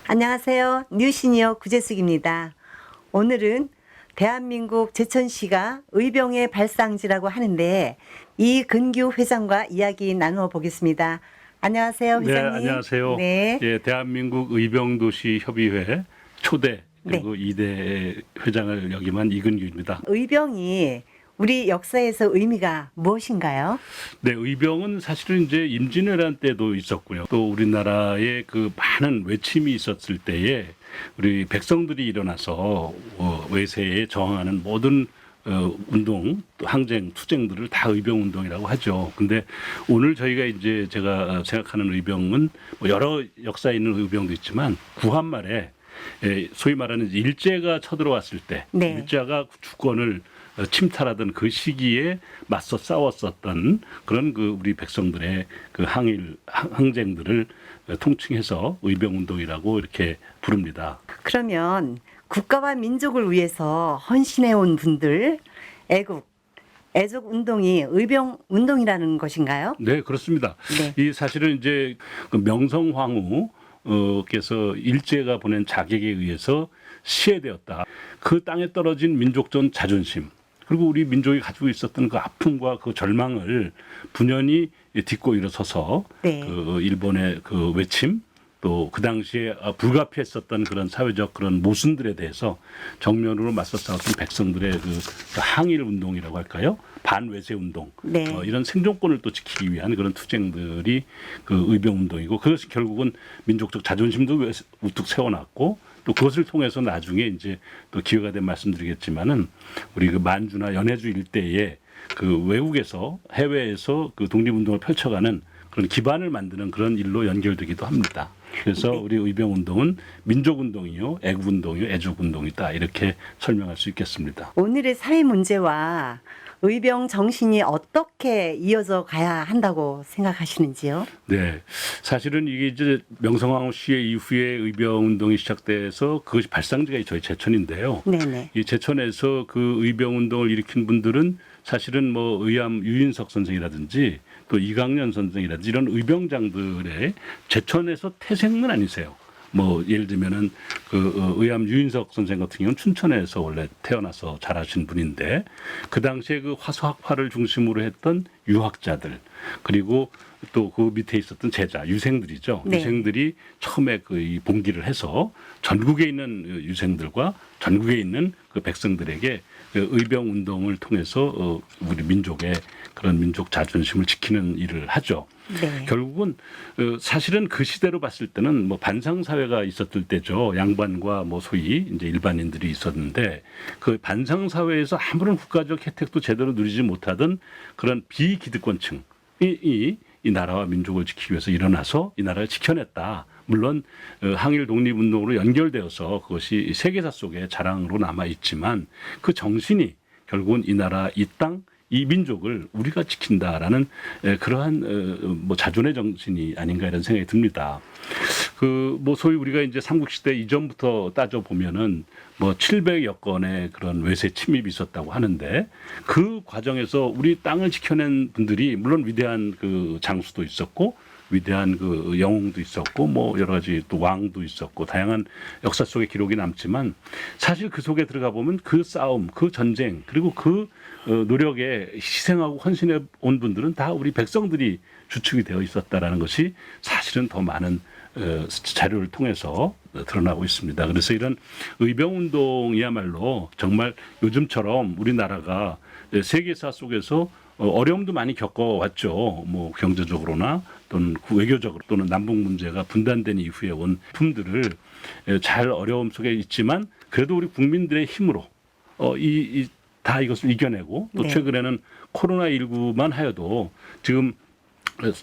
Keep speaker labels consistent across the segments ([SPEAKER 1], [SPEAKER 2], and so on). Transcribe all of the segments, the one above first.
[SPEAKER 1] 안녕하세요. 뉴시니어 구재숙입니다. 오늘은 대한민국 제천시가 의병의 발상지라고 하는데 이근규 회장과 이야기 나누어 보겠습니다. 안녕하세요,
[SPEAKER 2] 네,
[SPEAKER 1] 회장님.
[SPEAKER 2] 안녕하세요.
[SPEAKER 1] 네.
[SPEAKER 2] 예, 대한민국 의병도시 협의회 초대 그리고
[SPEAKER 1] 네.
[SPEAKER 2] 2대 회장을 역임한 이근규입니다.
[SPEAKER 1] 의병이 우리 역사에서 의미가 무엇인가요?
[SPEAKER 2] 네, 의병은 사실은 이제 임진왜란 때도 있었고요. 또 우리나라에 그 많은 외침이 있었을 때에 우리 백성들이 일어나서 외세에 저항하는 모든 운동, 또 항쟁, 투쟁들을 다 의병 운동이라고 하죠. 근데 오늘 저희가 이제 제가 생각하는 의병은 뭐 여러 역사 있는 의병도 있지만 구한 말에 소위 말하는 일제가 쳐들어왔을 때
[SPEAKER 1] 네.
[SPEAKER 2] 일제가 주권을 침탈하던 그 시기에 맞서 싸웠었던 그런 그 우리 백성들의 그 항쟁들을 통칭해서 의병 운동이라고 이렇게 부릅니다.
[SPEAKER 1] 그러면 국가와 민족을 위해서 헌신해 온 분들, 애국 운동이 의병 운동이라는 것인가요?
[SPEAKER 2] 네, 그렇습니다.
[SPEAKER 1] 네.
[SPEAKER 2] 이 사실은 이제 그 명성황후 께서 일제가 보낸 자객에 의해서 시해되었다. 그 땅에 떨어진 민족적 자존심 그리고 우리 민족이 가지고 있었던 그 아픔과 그 절망을 분연히 딛고 일어서서
[SPEAKER 1] 네.
[SPEAKER 2] 그 일본의 그 외침 또 그 당시에 불가피했었던 그런 사회적 그런 모순들에 대해서 정면으로 맞서 싸웠던 백성들의 그 항일 운동이라고 할까요? 반외세 운동
[SPEAKER 1] 네.
[SPEAKER 2] 이런 생존권을 또 지키기 위한 그런 투쟁들이 그 의병 운동이고 그것이 결국은 민족적 자존심도 우뚝 세워놨고 또 그것을 통해서 나중에 이제 또 기회가 되면 말씀드리겠지만은 우리 그 만주나 연해주 일대에 그 외국에서 해외에서 그 독립운동을 펼쳐가는 그런 기반을 만드는 그런 일로 연결되기도 합니다. 그래서
[SPEAKER 1] 네.
[SPEAKER 2] 우리 의병 운동은 민족 운동이요, 애국 운동이요, 애족 운동이다 이렇게 설명할 수 있겠습니다.
[SPEAKER 1] 오늘의 사회 문제와 의병 정신이 어떻게 이어져 가야 한다고 생각하시는지요?
[SPEAKER 2] 네, 사실은 이게 이제 명성황후 시해 이후에 의병 운동이 시작돼서 그것이 발상지가 저희 제천인데요.
[SPEAKER 1] 네네.
[SPEAKER 2] 이 제천에서 그 의병 운동을 일으킨 분들은 사실은 뭐 의암 유인석 선생이라든지 또 이강년 선생이라든지 이런 의병장들의 제천에서 태생은 아니세요. 뭐 예를 들면은 그 의암 유인석 선생 같은 경우는 춘천에서 원래 태어나서 자라신 분인데 그 당시에 그 화수학파를 중심으로 했던 유학자들 그리고 또 그 밑에 있었던 제자 유생들이죠.
[SPEAKER 1] 네.
[SPEAKER 2] 유생들이 처음에 그 이 봉기를 해서 전국에 있는 유생들과 전국에 있는 그 백성들에게 그 의병 운동을 통해서 우리 민족의 그런 민족 자존심을 지키는 일을 하죠.
[SPEAKER 1] 네.
[SPEAKER 2] 결국은 사실은 그 시대로 봤을 때는 뭐 반상 사회가 있었을 때죠. 양반과 뭐 소위 이제 일반인들이 있었는데 그 반상 사회에서 아무런 국가적 혜택도 제대로 누리지 못하던 그런 비기득권층이 이 나라와 민족을 지키기 위해서 일어나서 이 나라를 지켜냈다. 물론 항일 독립운동으로 연결되어서 그것이 세계사 속에 자랑으로 남아 있지만 그 정신이 결국은 이 나라, 이 땅, 이 민족을 우리가 지킨다라는 그러한 뭐 자존의 정신이 아닌가 이런 생각이 듭니다. 그 뭐 소위 우리가 이제 삼국시대 이전부터 따져 보면은 뭐 700여 건의 그런 외세 침입이 있었다고 하는데 그 과정에서 우리 땅을 지켜낸 분들이 물론 위대한 그 장수도 있었고 위대한 그 영웅도 있었고 뭐 여러 가지 또 왕도 있었고 다양한 역사 속의 기록이 남지만 사실 그 속에 들어가 보면 그 싸움, 그 전쟁 그리고 그 노력에 희생하고 헌신해 온 분들은 다 우리 백성들이 주축이 되어 있었다라는 것이 사실은 더 많은 자료를 통해서 드러나고 있습니다. 그래서 이런 의병 운동이야말로 정말 요즘처럼 우리나라가 세계사 속에서 어려움도 많이 겪어왔죠. 뭐 경제적으로나 또는 외교적으로 또는 남북 문제가 분단된 이후에 온 품들을 잘 어려움 속에 있지만 그래도 우리 국민들의 힘으로 다 이것을 이겨내고 또
[SPEAKER 1] 네.
[SPEAKER 2] 최근에는 코로나19만 하여도 지금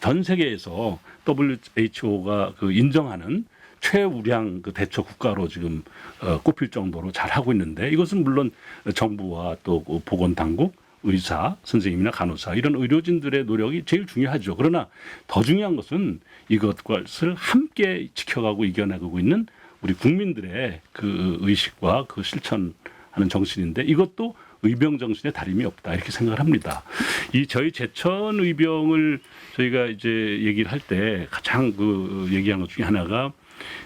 [SPEAKER 2] 전 세계에서 WHO가 그 인정하는 최우량 그 대처 국가로 지금 꼽힐 정도로 잘 하고 있는데 이것은 물론 정부와 또 보건 당국, 의사, 선생님이나 간호사 이런 의료진들의 노력이 제일 중요하죠. 그러나 더 중요한 것은 이것을 함께 지켜가고 이겨내고 있는 우리 국민들의 그 의식과 그 실천하는 정신인데 이것도 의병 정신에 다름이 없다 이렇게 생각을 합니다. 이 저희 제천 의병을 저희가 이제 얘기를 할 때 가장 그 얘기한 것 중에 하나가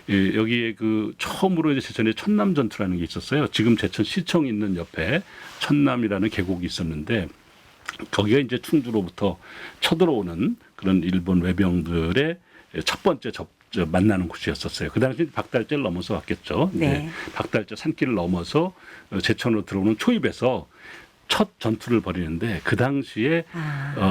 [SPEAKER 2] 여기에 그 처음으로 이제 제천에 천남 전투라는 게 있었어요. 지금 제천 시청 있는 옆에 천남이라는 계곡이 있었는데 거기가 이제 충주로부터 쳐들어오는 그런 일본 외병들의 첫 번째 만나는 곳이었었어요. 그 당시 박달재를 넘어서 왔겠죠.
[SPEAKER 1] 네.
[SPEAKER 2] 박달재 산길을 넘어서 제천으로 들어오는 초입에서 첫 전투를 벌이는데 그 당시에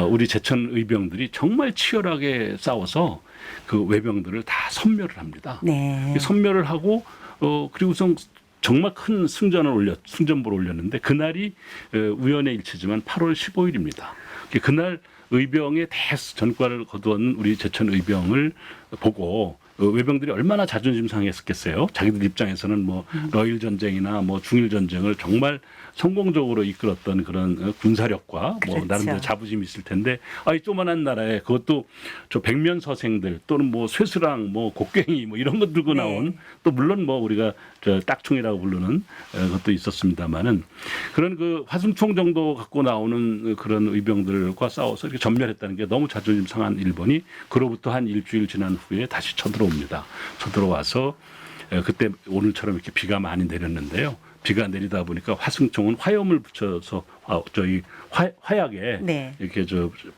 [SPEAKER 2] 우리 제천 의병들이 정말 치열하게 싸워서 그 외병들을 다 섬멸을 합니다.
[SPEAKER 1] 네.
[SPEAKER 2] 섬멸을 하고 그리고선 정말 큰 승전보를 올렸는데 그날이 우연의 일치지만 8월 15일입니다. 그날 의병의 전과를 거두었는 우리 제천 의병을 보고 외병들이 얼마나 자존심 상했었겠어요. 자기들 입장에서는 뭐 러일 전쟁이나 뭐 중일 전쟁을 정말 성공적으로 이끌었던 그런 군사력과 뭐
[SPEAKER 1] 그렇죠.
[SPEAKER 2] 나름대로 자부심이 있을 텐데 이 조만한 나라에 그것도 저 백면 서생들 또는 뭐 쇠수랑 뭐 곡괭이 뭐 이런 거 들고
[SPEAKER 1] 네.
[SPEAKER 2] 나온 또 물론 뭐 우리가 저 딱총이라고 부르는 것도 있었습니다만은 그런 그 화승총 정도 갖고 나오는 그런 의병들과 싸워서 이렇게 전멸했다는 게 너무 자존심 상한 일본이 그로부터 한 일주일 지난 후에 다시 쳐들어옵니다. 쳐들어와서 그때 오늘처럼 이렇게 비가 많이 내렸는데요. 비가 내리다 보니까 화승총은 화염을 붙여서 화약에
[SPEAKER 1] 네.
[SPEAKER 2] 이렇게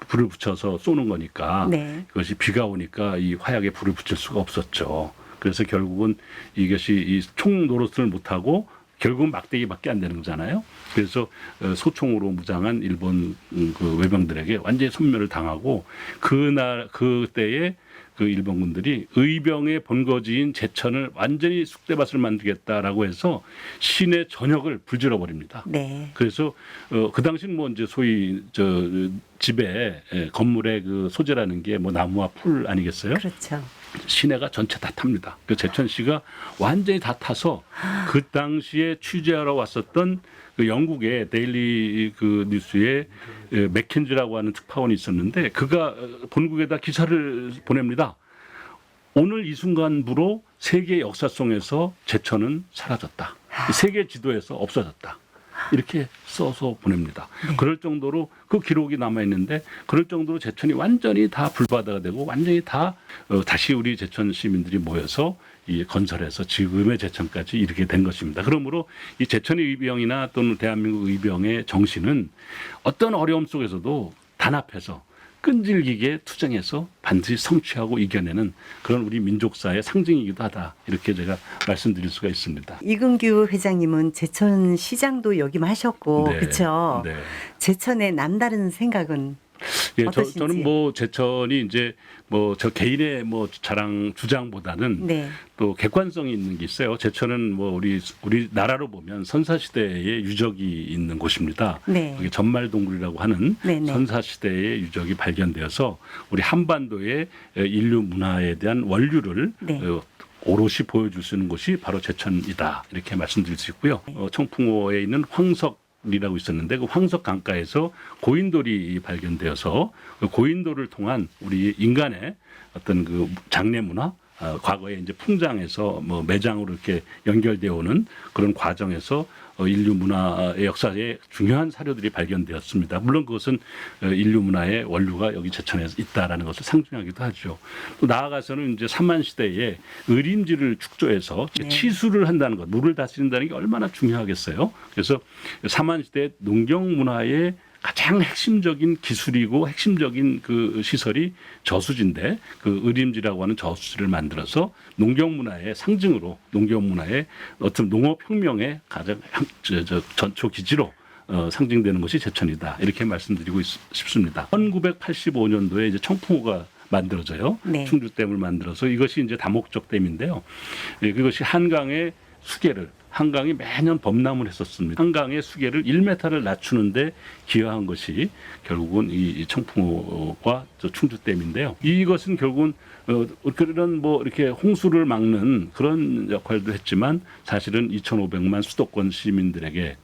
[SPEAKER 2] 불을 붙여서 쏘는 거니까
[SPEAKER 1] 네.
[SPEAKER 2] 그것이 비가 오니까 이 화약에 불을 붙일 수가 없었죠. 그래서 결국은 이것이 이 총 노릇을 못하고 결국은 막대기밖에 안 되는 거잖아요. 그래서 소총으로 무장한 일본 그 외병들에게 완전히 섬멸을 당하고 그때에 그 일본군들이 의병의 본거지인 제천을 완전히 쑥대밭을 만들겠다라고 해서 시내 전역을 불질러 버립니다.
[SPEAKER 1] 네.
[SPEAKER 2] 그래서 그 당시는 뭐 이제 소위 집에 건물의 그 소재라는 게 뭐 나무와 풀 아니겠어요?
[SPEAKER 1] 그렇죠.
[SPEAKER 2] 시내가 전체 다 탑니다. 그 제천시가 완전히 다 타서 그 당시에 취재하러 왔었던 그 영국의 데일리 그 뉴스에 맥켄지라고 하는 특파원이 있었는데 그가 본국에다 기사를 보냅니다. 오늘 이 순간부로 세계 역사속에서 제천은 사라졌다. 세계 지도에서 없어졌다. 이렇게 써서 보냅니다.
[SPEAKER 1] 네.
[SPEAKER 2] 그럴 정도로 그 기록이 남아 있는데 그럴 정도로 제천이 완전히 다 불바다가 되고 완전히 다 다시 우리 제천 시민들이 모여서 이 건설해서 지금의 제천까지 이르게 된 것입니다. 그러므로 이 제천의 의병이나 또는 대한민국 의병의 정신은 어떤 어려움 속에서도 단합해서 끈질기게 투쟁해서 반드시 성취하고 이겨내는 그런 우리 민족사의 상징이기도 하다. 이렇게 제가 말씀드릴 수가 있습니다.
[SPEAKER 1] 이근규 회장님은 제천 시장도 역임하셨고
[SPEAKER 2] 네.
[SPEAKER 1] 그렇죠.
[SPEAKER 2] 네.
[SPEAKER 1] 제천의 남다른 생각은
[SPEAKER 2] 예,
[SPEAKER 1] 어떠신지?
[SPEAKER 2] 저는 뭐 제천이 이제 뭐 저 개인의 뭐 주장보다는
[SPEAKER 1] 네.
[SPEAKER 2] 또 객관성이 있는 게 있어요. 제천은 뭐 우리 나라로 보면 선사 시대의 유적이 있는 곳입니다.
[SPEAKER 1] 네.
[SPEAKER 2] 여기 전말동굴이라고 하는
[SPEAKER 1] 네네.
[SPEAKER 2] 선사 시대의 유적이 발견되어서 우리 한반도의 인류 문화에 대한 원류를
[SPEAKER 1] 네.
[SPEAKER 2] 오롯이 보여줄 수 있는 곳이 바로 제천이다. 이렇게 말씀드릴 수 있고요. 청풍호에 있는 황석이라고 있었는데 그 황석 강가에서 고인돌이 발견되어서 그 고인돌을 통한 우리 인간의 어떤 그 장례 문화, 과거에 이제 풍장에서 뭐 매장으로 이렇게 연결되어 오는 그런 과정에서 인류 문화의 역사에 중요한 사료들이 발견되었습니다. 물론 그것은 인류 문화의 원류가 여기 제천에서 있다라는 것을 상징하기도 하죠. 또 나아가서는 이제 삼한 시대에 의림지를 축조해서
[SPEAKER 1] 네.
[SPEAKER 2] 치수를 한다는 것, 물을 다스린다는 게 얼마나 중요하겠어요. 그래서 삼한 시대 농경 문화의 가장 핵심적인 기술이고 핵심적인 그 시설이 저수지인데 그 의림지라고 하는 저수지를 만들어서 농경 문화의 상징으로 농경 문화의 어떤 농업 혁명의 가장 전초 기지로 상징되는 것이 제천이다. 이렇게 말씀드리고 싶습니다. 1985년도에 이제 청풍호가 만들어져요.
[SPEAKER 1] 네.
[SPEAKER 2] 충주댐을 만들어서 이것이 이제 다목적 댐인데요. 그것이 한강의 수계를 한강이 매년 범람을 했었습니다. 한강의 수계를 1m를 낮추는데 기여한 것이 결국은 이 청풍호와 충주댐인데요. 이것은 결국은 그런 뭐 이렇게 홍수를 막는 그런 역할도 했지만 사실은 2,500만 수도권 시민들에게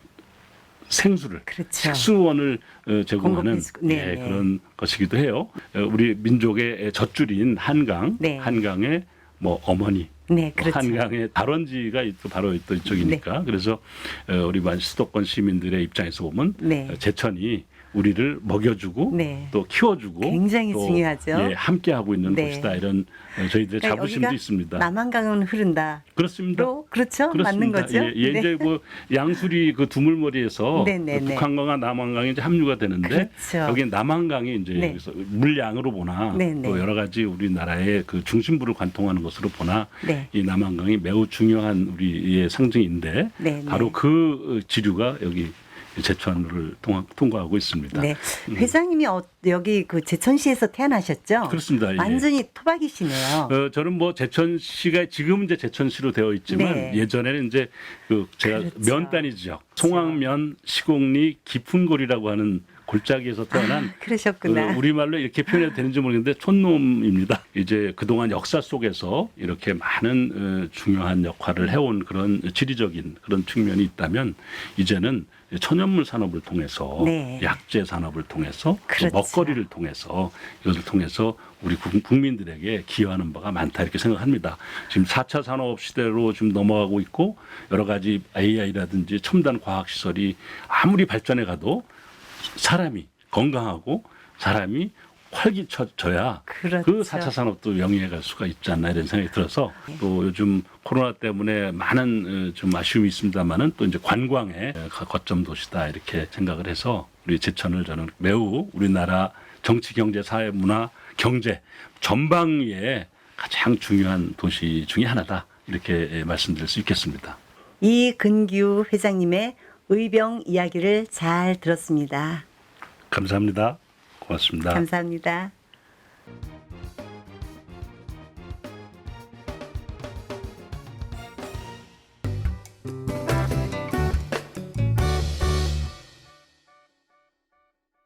[SPEAKER 2] 생수를
[SPEAKER 1] 그렇죠.
[SPEAKER 2] 식수원을 제공하는
[SPEAKER 1] 네, 네.
[SPEAKER 2] 그런 것이기도 해요. 우리 민족의 젖줄인 한강,
[SPEAKER 1] 네.
[SPEAKER 2] 한강의 뭐 어머니.
[SPEAKER 1] 네, 그렇죠.
[SPEAKER 2] 한강의 발원지가 바로 이쪽이니까 그래서 우리 수도권 시민들의 입장에서 보면
[SPEAKER 1] 네.
[SPEAKER 2] 제천이 우리를 먹여주고
[SPEAKER 1] 네.
[SPEAKER 2] 또 키워주고
[SPEAKER 1] 굉장히
[SPEAKER 2] 또,
[SPEAKER 1] 중요하죠.
[SPEAKER 2] 예, 함께 하고 있는
[SPEAKER 1] 네.
[SPEAKER 2] 곳이다 이런 저희들의
[SPEAKER 1] 그러니까
[SPEAKER 2] 자부심도
[SPEAKER 1] 여기가
[SPEAKER 2] 있습니다.
[SPEAKER 1] 남한강은 흐른다.
[SPEAKER 2] 그렇습니다.
[SPEAKER 1] 그렇죠? 맞는
[SPEAKER 2] 그렇습니다.
[SPEAKER 1] 거죠?
[SPEAKER 2] 예, 예,
[SPEAKER 1] 네.
[SPEAKER 2] 이제 뭐 양수리 그 두물머리에서
[SPEAKER 1] 네네네.
[SPEAKER 2] 그 북한강과 남한강이 이제 합류가 되는데
[SPEAKER 1] 그렇죠.
[SPEAKER 2] 여기 남한강이 이제
[SPEAKER 1] 네.
[SPEAKER 2] 여기서 물량으로 보나
[SPEAKER 1] 네네.
[SPEAKER 2] 또 여러 가지 우리나라의 그 중심부를 관통하는 것으로 보나
[SPEAKER 1] 네.
[SPEAKER 2] 이 남한강이 매우 중요한 우리의 상징인데
[SPEAKER 1] 네네.
[SPEAKER 2] 바로 그 지류가 여기 제천을 통과하고 있습니다.
[SPEAKER 1] 네. 회장님이 여기 그 제천시에서 태어나셨죠?
[SPEAKER 2] 그렇습니다. 예.
[SPEAKER 1] 완전히 토박이시네요.
[SPEAKER 2] 저는 뭐 제천시가 지금 이제 제천시로 되어 있지만
[SPEAKER 1] 네.
[SPEAKER 2] 예전에는 이제 그 제가
[SPEAKER 1] 그렇죠.
[SPEAKER 2] 면단위 지역 송악면 시곡리 깊은골이라고 하는 골짜기에서 태어난
[SPEAKER 1] 그러셨구나.
[SPEAKER 2] 우리말로 이렇게 표현해도 되는지 모르겠는데 촌놈입니다. 이제 그동안 역사 속에서 이렇게 많은 중요한 역할을 해온 그런 지리적인 그런 측면이 있다면 이제는 천연물 산업을 통해서
[SPEAKER 1] 네.
[SPEAKER 2] 약재 산업을 통해서 또
[SPEAKER 1] 그렇죠.
[SPEAKER 2] 먹거리를 통해서 이것을 통해서 우리 국민들에게 기여하는 바가 많다 이렇게 생각합니다. 지금 4차 산업 시대로 지금 넘어가고 있고 여러 가지 AI라든지 첨단 과학 시설이 아무리 발전해 가도 사람이 건강하고 사람이 활기쳐져야
[SPEAKER 1] 그렇죠.
[SPEAKER 2] 그 4차 산업도 영위해 갈 수가 있지 않나 이런 생각이 들어서 또 요즘 코로나 때문에 많은 좀 아쉬움이 있습니다만은 또 이제 관광의 거점 도시다 이렇게 생각을 해서 우리 제천을 저는 매우 우리나라 정치, 경제, 사회, 문화, 경제 전방위에 가장 중요한 도시 중에 하나다 이렇게 말씀드릴 수 있겠습니다.
[SPEAKER 1] 이근규 회장님의 의병 이야기를 잘 들었습니다.
[SPEAKER 2] 감사합니다. 고맙습니다.
[SPEAKER 1] 감사합니다.